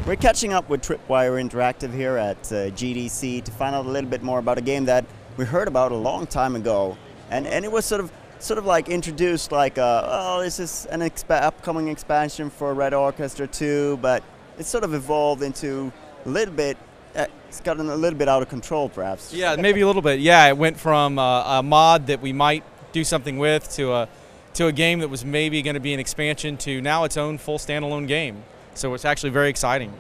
We're catching up with Tripwire Interactive here at GDC to find out a little bit more about a game that we heard about a long time ago, and it was sort of like introduced like, oh, this is an upcoming expansion for Red Orchestra 2, but it's sort of evolved into a little bit. It's gotten a little bit out of control, perhaps. Yeah, maybe a little bit. Yeah, it went from a mod that we might do something with to a game that was maybe going to be an expansion to now its own full standalone game. So it's actually very exciting.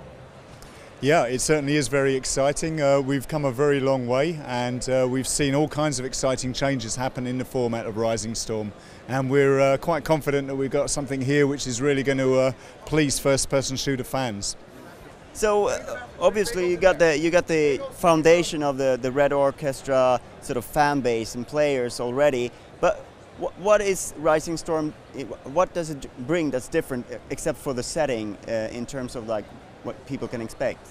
Yeah, it certainly is very exciting. We've come a very long way, and we've seen all kinds of exciting changes happen in the format of Rising Storm. And we're quite confident that we've got something here which is really going to please first-person shooter fans. So obviously you got the foundation of the Red Orchestra sort of fan base and players already, but what is Rising Storm? What does it bring that's different, except for the setting, in terms of like what people can expect?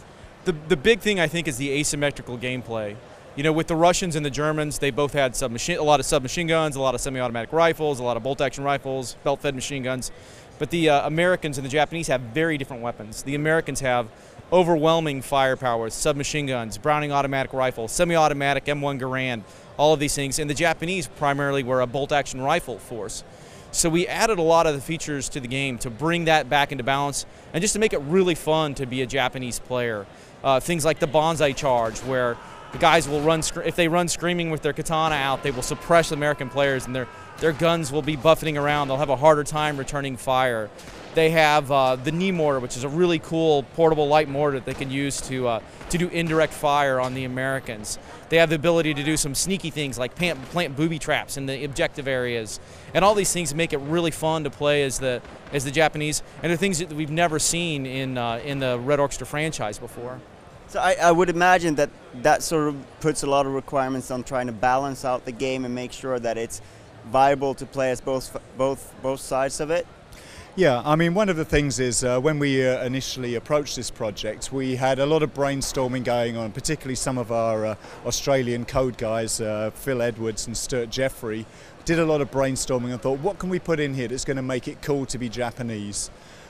The big thing, I think, is the asymmetrical gameplay. You know, with the Russians and the Germans, they both had a lot of submachine guns, a lot of semi-automatic rifles, a lot of bolt-action rifles, belt-fed machine guns. But the Americans and the Japanese have very different weapons. The Americans have overwhelming firepower, submachine guns, Browning automatic rifle, semi-automatic M1 Garand, all of these things. And the Japanese primarily were a bolt-action rifle force. So we added a lot of the features to the game to bring that back into balance and just to make it really fun to be a Japanese player. Things like the bonsai charge, where the guys will run, if they run screaming with their katana out, they will suppress American players and their guns will be buffeting around. They'll have a harder time returning fire. They have the knee mortar, which is a really cool portable light mortar that they can use to do indirect fire on the Americans. They have the ability to do some sneaky things like plant booby traps in the objective areas. And all these things make it really fun to play as the Japanese, and they're things that we've never seen in the Red Orchestra franchise before. So I would imagine that sort of puts a lot of requirements on trying to balance out the game and make sure that it's viable to play as both sides of it. Yeah, I mean, one of the things is when we initially approached this project, we had a lot of brainstorming going on, particularly some of our Australian code guys, Phil Edwards and Stuart Jeffrey, did a lot of brainstorming and thought, what can we put in here that's going to make it cool to be Japanese?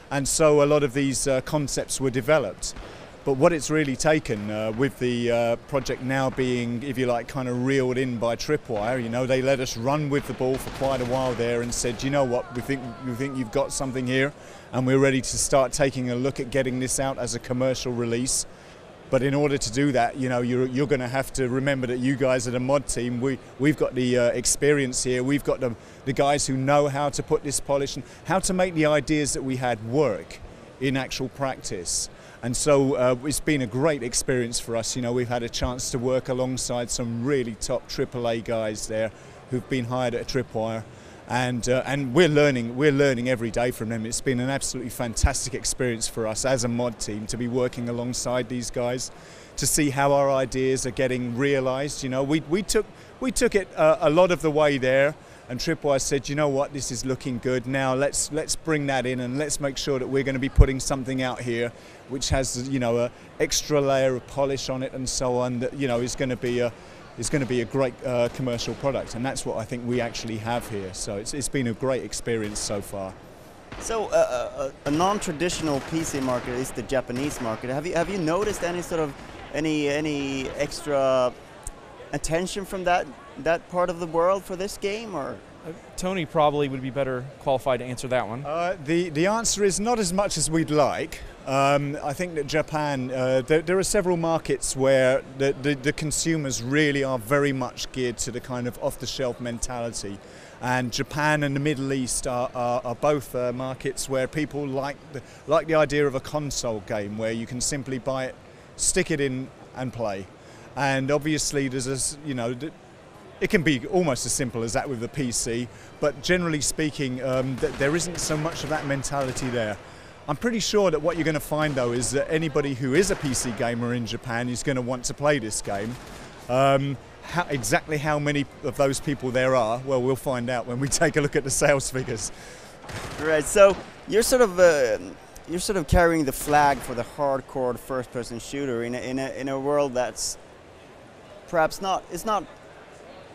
And so a lot of these concepts were developed. But what it's really taken, with the project now being, if you like, kind of reeled in by Tripwire, you know, they let us run with the ball for quite a while there and said, you know what, we think you've got something here, and we're ready to start taking a look at getting this out as a commercial release. But in order to do that, you know, you're going to have to remember that you guys are the mod team. We've got the experience here. We've got the guys who know how to put this polish and how to make the ideas that we had work in actual practice. And so it's been a great experience for us. You know, we've had a chance to work alongside some really top AAA guys there who've been hired at Tripwire, and we're learning every day from them. It's been an absolutely fantastic experience for us as a mod team to be working alongside these guys, to see how our ideas are getting realized. You know, we took it a lot of the way there. And Tripwire said, you know what, this is looking good. Now let's bring that in and let's make sure that we're going to be putting something out here which has, you know, an extra layer of polish on it and so on, that, you know, is going to be a great commercial product. And that's what I think we actually have here. So it's been a great experience so far. So a non-traditional PC market is the Japanese market. Have you noticed any sort of any extra attention from that part of the world for this game, or? Tony probably would be better qualified to answer that one. The answer is not as much as we'd like. I think that Japan, there are several markets where the consumers really are very much geared to the kind of off-the-shelf mentality. And Japan and the Middle East are both markets where people like the idea of a console game where you can simply buy it, stick it in and play. And obviously there's it can be almost as simple as that with the PC, but generally speaking, there isn't so much of that mentality there. I'm pretty sure that what you're going to find, though, is that anybody who is a PC gamer in Japan is going to want to play this game. Exactly how many of those people there are, well, we'll find out when we take a look at the sales figures. Right. So you're sort of carrying the flag for the hardcore first-person shooter in a world that's perhaps not.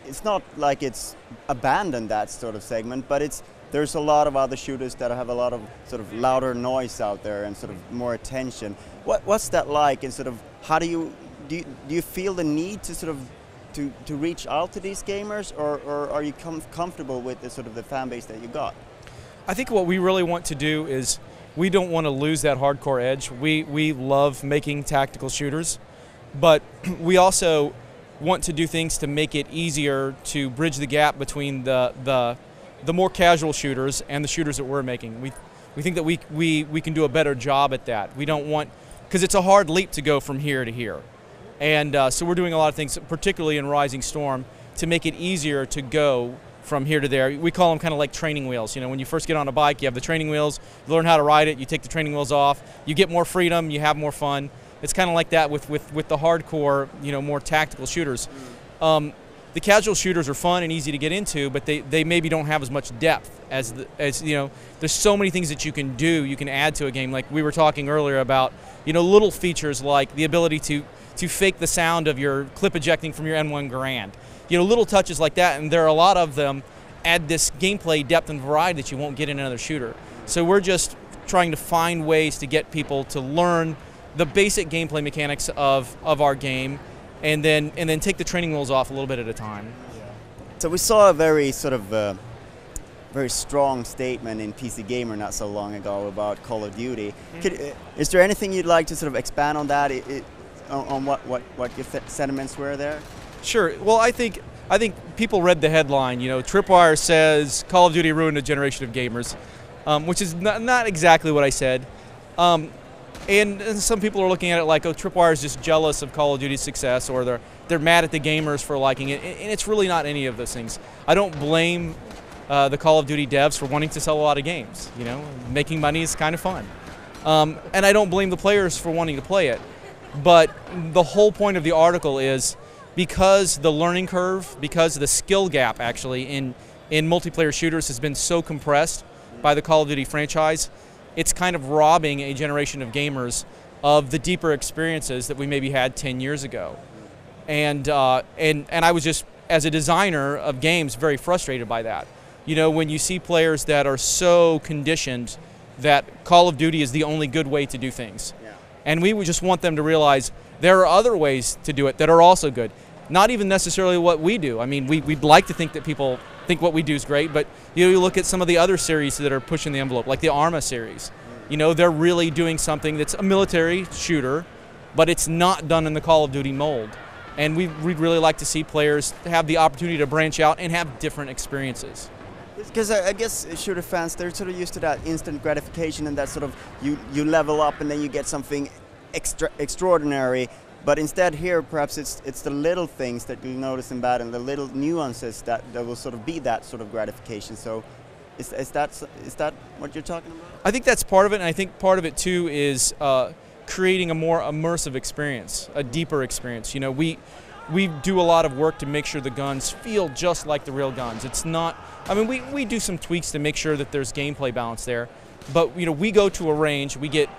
It's not like it's abandoned that sort of segment, but it's there's a lot of other shooters that have a lot of sort of louder noise out there and sort of more attention. What's that like, and sort of how do you feel the need to sort of to reach out to these gamers, or are you comfortable with the sort of the fan base that you got? I think what we really want to do is we don't want to lose that hardcore edge. We love making tactical shooters, but we also want to do things to make it easier to bridge the gap between the more casual shooters and the shooters that we're making. We think that we can do a better job at that. We don't want, because it's a hard leap to go from here to here. And so we're doing a lot of things, particularly in Rising Storm, to make it easier to go from here to there. We call them kind of like training wheels. You know, when you first get on a bike, you have the training wheels, you learn how to ride it, you take the training wheels off, you get more freedom, you have more fun. It's kind of like that with the hardcore, you know, more tactical shooters. The casual shooters are fun and easy to get into, but they maybe don't have as much depth as you know. There's so many things that you can do, you can add to a game. Like we were talking earlier about, you know, little features like the ability to fake the sound of your clip ejecting from your N1 Garand. You know, little touches like that, and there are a lot of them, add this gameplay depth and variety that you won't get in another shooter. So we're just trying to find ways to get people to learn the basic gameplay mechanics of our game, and then take the training wheels off a little bit at a time. Yeah. So we saw a very sort of very strong statement in PC Gamer not so long ago about Call of Duty. Is there anything you'd like to sort of expand on that? On what your sentiments were there? Sure. Well, I think people read the headline. You know, Tripwire says Call of Duty ruined a generation of gamers, which is not exactly what I said. And some people are looking at it like, oh, Tripwire is just jealous of Call of Duty's success, or they're mad at the gamers for liking it. And it's really not any of those things. I don't blame the Call of Duty devs for wanting to sell a lot of games. You know, making money is kind of fun. And I don't blame the players for wanting to play it. But the whole point of the article is because the learning curve, because the skill gap actually in multiplayer shooters has been so compressed by the Call of Duty franchise, it's kind of robbing a generation of gamers of the deeper experiences that we maybe had 10 years ago. And I was just, as a designer of games, very frustrated by that. You know, when you see players that are so conditioned that Call of Duty is the only good way to do things. Yeah. And we would just want them to realize there are other ways to do it that are also good. Not even necessarily what we do. I mean, we'd like to think that people think what we do is great, but you look at some of the other series that are pushing the envelope, like the Arma series. You know, they're really doing something that's a military shooter, but it's not done in the Call of Duty mold. And we'd really like to see players have the opportunity to branch out and have different experiences. Because I guess shooter fans, they're sort of used to that instant gratification and that sort of you level up and then you get something extraordinary. But instead here, perhaps it's the little things that you notice in battle, and the little nuances that will sort of be that sort of gratification. So is that what you're talking about? I think that's part of it, and I think part of it too is creating a more immersive experience, a deeper experience. You know, we do a lot of work to make sure the guns feel just like the real guns. It's not, I mean, we do some tweaks to make sure that there's gameplay balance there, but you know, we go to a range, we get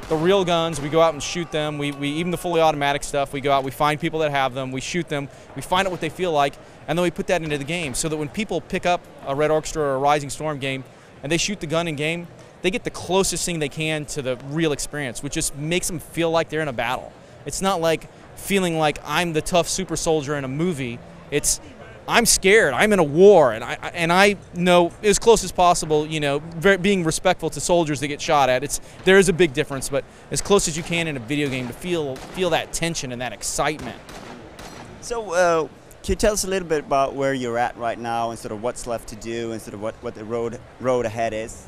the real guns, we go out and shoot them, we even the fully automatic stuff, we go out, we find people that have them, we shoot them, we find out what they feel like, and then we put that into the game so that when people pick up a Red Orchestra or a Rising Storm game and they shoot the gun in game, they get the closest thing they can to the real experience, which just makes them feel like they're in a battle. It's not like feeling like I'm the tough super soldier in a movie. It's I'm scared, I'm in a war, and I know as close as possible, you know, being respectful to soldiers that get shot at. There is a big difference, but as close as you can in a video game to feel that tension and that excitement. So can you tell us a little bit about where you're at right now and sort of what's left to do and sort of what the road ahead is?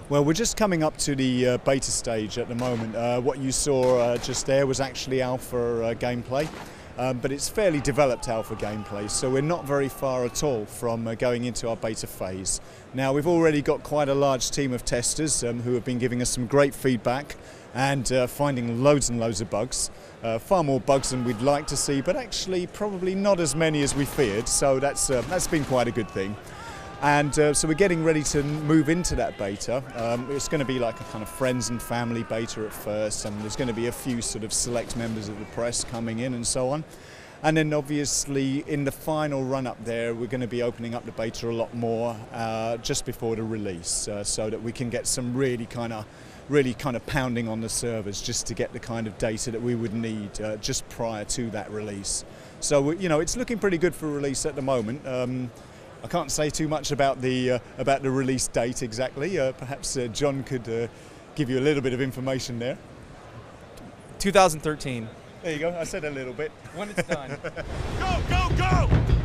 Well, we're just coming up to the beta stage at the moment. What you saw just there was actually alpha gameplay. But it's fairly developed alpha gameplay, so we're not very far at all from going into our beta phase. Now, we've already got quite a large team of testers who have been giving us some great feedback and finding loads and loads of bugs. Far more bugs than we'd like to see, but actually probably not as many as we feared, so that's been quite a good thing. And so we're getting ready to move into that beta. It's going to be like a kind of friends and family beta at first, and there's going to be a few sort of select members of the press coming in and so on. And then obviously in the final run up there, we're going to be opening up the beta a lot more just before the release, so that we can get some really kind of pounding on the servers just to get the kind of data that we would need just prior to that release. So you know, it's looking pretty good for release at the moment. I can't say too much about the release date exactly. Perhaps John could give you a little bit of information there. 2013. There you go. I said a little bit. When it's done. Go, go, go!